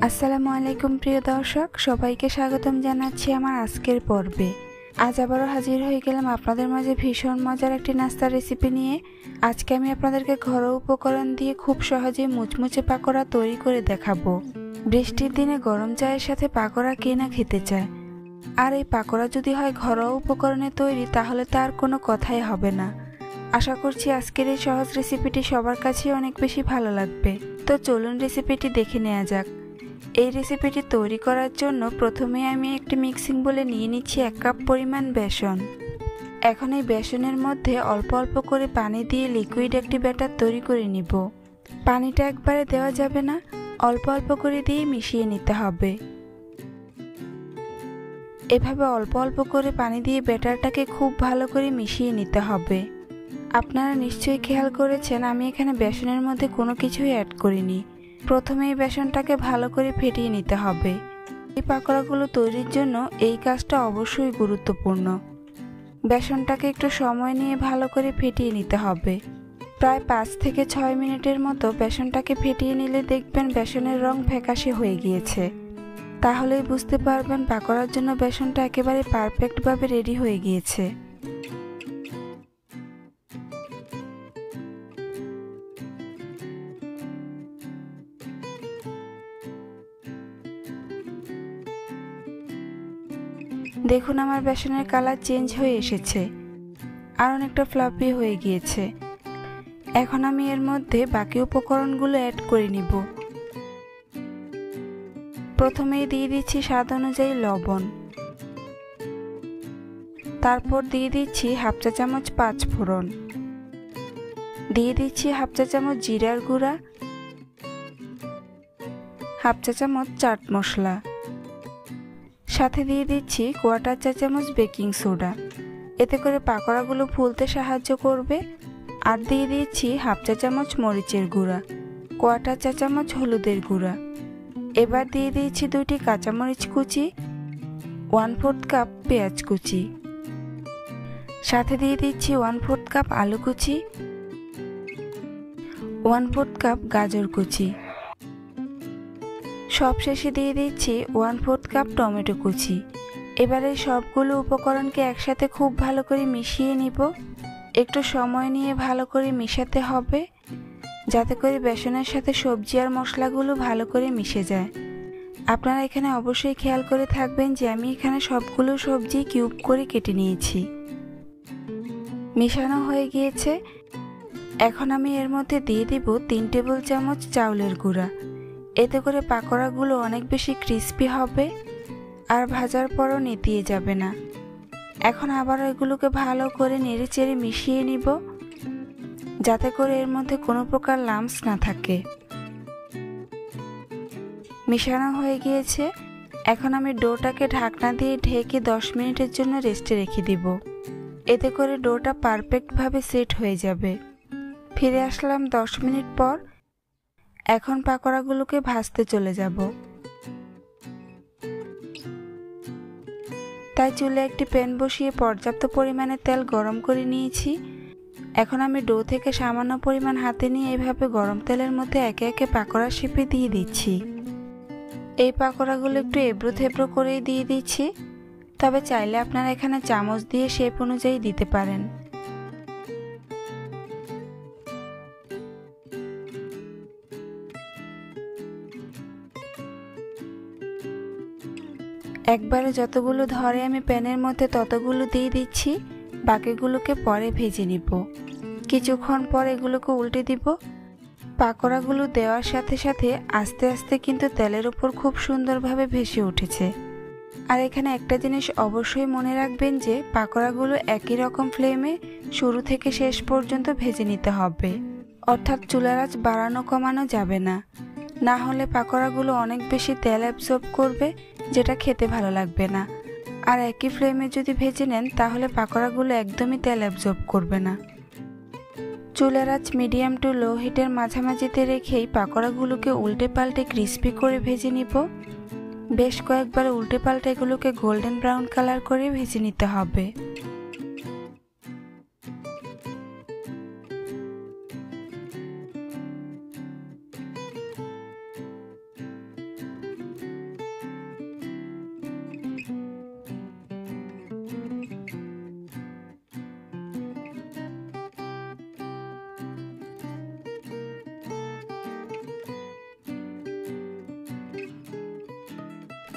আসসালামু আলাইকুম প্রিয় দর্শক, সবাইকে স্বাগতম জানাচ্ছি আমার আজকের পর্বে। আজ আবারও হাজির হয়ে গেলাম আপনাদের মাঝে ভীষণ মজার একটি নাস্তার রেসিপি নিয়ে। আজকে আমি আপনাদেরকে ঘরোয়া উপকরণ দিয়ে খুব সহজেই মুচমুচে পাকোড়া তৈরি করে দেখাবো। বৃষ্টির দিনে গরম চায়ের সাথে পাকোড়া কে না খেতে চায়, আর এই পাকোড়া যদি হয় ঘরোয়া উপকরণে তৈরি তাহলে তার কোনো কথাই হবে না। আশা করছি আজকের এই সহজ রেসিপিটি সবার কাছেই অনেক বেশি ভালো লাগবে। তো চলুন রেসিপিটি দেখে নেওয়া যাক। এই রেসিপিটি তৈরি করার জন্য প্রথমে আমি একটি মিক্সিং বোলে নিয়ে নিচ্ছি 1 কাপ পরিমাণ বেসন। এখন এই বেসনের মধ্যে অল্প অল্প করে পানি দিয়ে লিকুইড একটি ব্যাটার তৈরি করে নিব। পানিটা একবারে দেওয়া যাবে না, অল্প অল্প করে দিয়ে মিশিয়ে নিতে হবে। এভাবে অল্প অল্প করে পানি দিয়ে ব্যাটারটাকে খুব ভালো করে মিশিয়ে নিতে হবে। আপনারা নিশ্চয়ই খেয়াল করেছেন আমি এখানে বেসনের মধ্যে কোনো কিছুই অ্যাড করিনি। প্রথমে এই বেসনটাকে ভালো করে ফেটিয়ে নিতে হবে। এই পাকোড়াগুলো তৈরির জন্য এই কাজটা অবশ্যই গুরুত্বপূর্ণ। বেসনটাকে একটু সময় নিয়ে ভালো করে ফেটিয়ে নিতে হবে। প্রায় 5 থেকে 6 মিনিটের মতো বেসনটাকে ফেটিয়ে নিলে দেখবেন বেসনের রং ফ্যাকাশে হয়ে গিয়েছে। তাহলেই বুঝতে পারবেন পাকোড়ার জন্য বেসনটা একেবারে পারফেক্টভাবে রেডি হয়ে গিয়েছে। দেখুন আমার বেসনের কালার চেঞ্জ হয়ে এসেছে, আর অনেকটা ফ্লাফি হয়ে গিয়েছে। এখন আমি এর মধ্যে বাকি উপকরণগুলো অ্যাড করে নিব। প্রথমেই দিয়ে দিচ্ছি স্বাদ অনুযায়ী লবণ, তারপর দিয়ে দিচ্ছি 1/2 চা চামচ 5 ফোড়ন, দিয়ে দিচ্ছি 1/2 চা চামচ জিরার গুঁড়া, 1/2 চা চামচ চাট মশলা, সাথে দিয়ে দিচ্ছি 1/4 চা চামচ বেকিং সোডা, এতে করে পাকোড়াগুলো ফুলতে সাহায্য করবে। আর দিয়ে দিচ্ছি 1/2 চা চামচ মরিচের গুঁড়া, 1/4 চা চামচ হলুদের গুঁড়া। এবার দিয়ে দিচ্ছি 2টি কাঁচামরিচ কুচি, 1/4 কাপ পেঁয়াজ কুচি, সাথে দিয়ে দিচ্ছি 1/4 কাপ আলু কুচি, 1/4 কাপ গাজর কুচি, সবশেষে দিয়ে দিচ্ছি 1/4 কাপ টমেটো কুচি। এবারে সবগুলো উপকরণকে একসাথে খুব ভালো করে মিশিয়ে নিব। একটু সময় নিয়ে ভালো করে মিশাতে হবে, যাতে করে বেসনের সাথে সবজি আর মশলাগুলো ভালো করে মিশে যায়। আপনারা এখানে অবশ্যই খেয়াল করে থাকবেন যে আমি এখানে সবগুলো সবজি কিউব করে কেটে নিয়েছি। মিশানো হয়ে গিয়েছে। এখন আমি এর মধ্যে দিয়ে দিব 3 টেবিল চামচ চাউলের গুঁড়া। এতে করে পাকোড়াগুলো অনেক বেশি ক্রিস্পি হবে আর ভাজার পরও নেতিয়ে যাবে না। এখন আবার এগুলোকে ভালো করে নেড়েচেড়ে মিশিয়ে নিব, যাতে করে এর মধ্যে কোনো প্রকার লাম্পস না থাকে। মিশানো হয়ে গিয়েছে। এখন আমি ডোটাকে ঢাকনা দিয়ে ঢেকে 10 মিনিটের জন্য রেস্টে রেখে দিব। এতে করে ডোটা পারফেক্টভাবে সেট হয়ে যাবে। ফিরে আসলাম 10 মিনিট পর। এখন পাকোড়াগুলোকে ভাজতে চলে যাব। তাই চুলে একটি প্যান বসিয়ে পর্যাপ্ত পরিমাণে তেল গরম করে নিয়েছি। এখন আমি ডো থেকে সামান্য পরিমাণ হাতে নিয়ে এভাবে গরম তেলের মধ্যে একে একে পাকোড়া শেপে দিয়ে দিচ্ছি। এই পাকোড়াগুলো একটু এবড়ো থেবড়ো করেই দিয়ে দিচ্ছি, তবে চাইলে আপনারা এখানে চামচ দিয়ে শেপ অনুযায়ী দিতে পারেন। একবারে যতগুলো ধরে আমি প্যানের মধ্যে ততগুলো দিয়ে দিচ্ছি, বাকিগুলোকে পরে ভেজে নিব। কিছুক্ষণ পর এগুলোকে উল্টে দিব। পাকোড়াগুলো দেওয়ার সাথে সাথে আস্তে আস্তে কিন্তু তেলের উপর খুব সুন্দরভাবে ভেসে উঠেছে। আর এখানে একটা জিনিস অবশ্যই মনে রাখবেন যে পাকোড়াগুলো একই রকম ফ্লেমে শুরু থেকে শেষ পর্যন্ত ভেজে নিতে হবে, অর্থাৎ চুলার আঁচ বাড়ানো কমানো যাবে না। না হলে পাকোড়াগুলো অনেক বেশি তেল অ্যাবজর্ব করবে, যেটা খেতে ভালো লাগবে না। আর একই ফ্লেমে যদি ভেজে নেন তাহলে পাকোড়াগুলো একদমই তেল অ্যাবজর্ব করবে না। চুলার আঁচ মিডিয়াম টু লো হিটের মাঝামাঝিতে রেখেই পাকোড়াগুলোকে উল্টে পাল্টে ক্রিস্পি করে ভেজে নিব। বেশ কয়েকবার উল্টে পাল্টে এগুলোকে গোল্ডেন ব্রাউন কালার করে ভেজে নিতে হবে।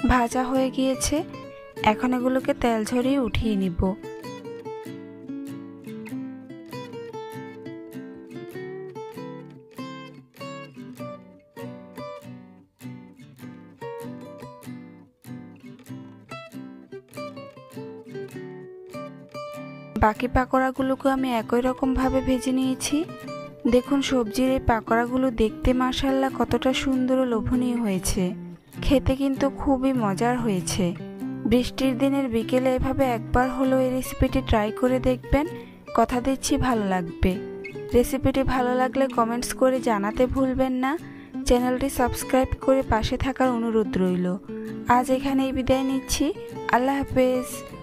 ভাজা হয়ে গিয়েছে। এখন এগুলোকে তেল ঝরিয়ে উঠিয়ে নিব। বাকি পাকোড়াগুলোকে আমি একই রকম ভাবে ভেজে নিয়েছি। দেখুন সবজির এই পাকোড়াগুলো দেখতে মাশাআল্লাহ কতটা সুন্দর ও লোভনীয় হয়েছে। খেতে কিন্তু খুবই মজার হয়েছে। বৃষ্টির দিনের বিকেলে এভাবে একবার হলো এই রেসিপিটি ট্রাই করে দেখবেন, কথা দিচ্ছি ভালো লাগবে। রেসিপিটি ভালো লাগলে কমেন্টস করে জানাতে ভুলবেন না। চ্যানেলটি সাবস্ক্রাইব করে পাশে থাকার অনুরোধ রইল। আজ এখানেই বিদায় নিচ্ছি। আল্লাহ হাফেজ।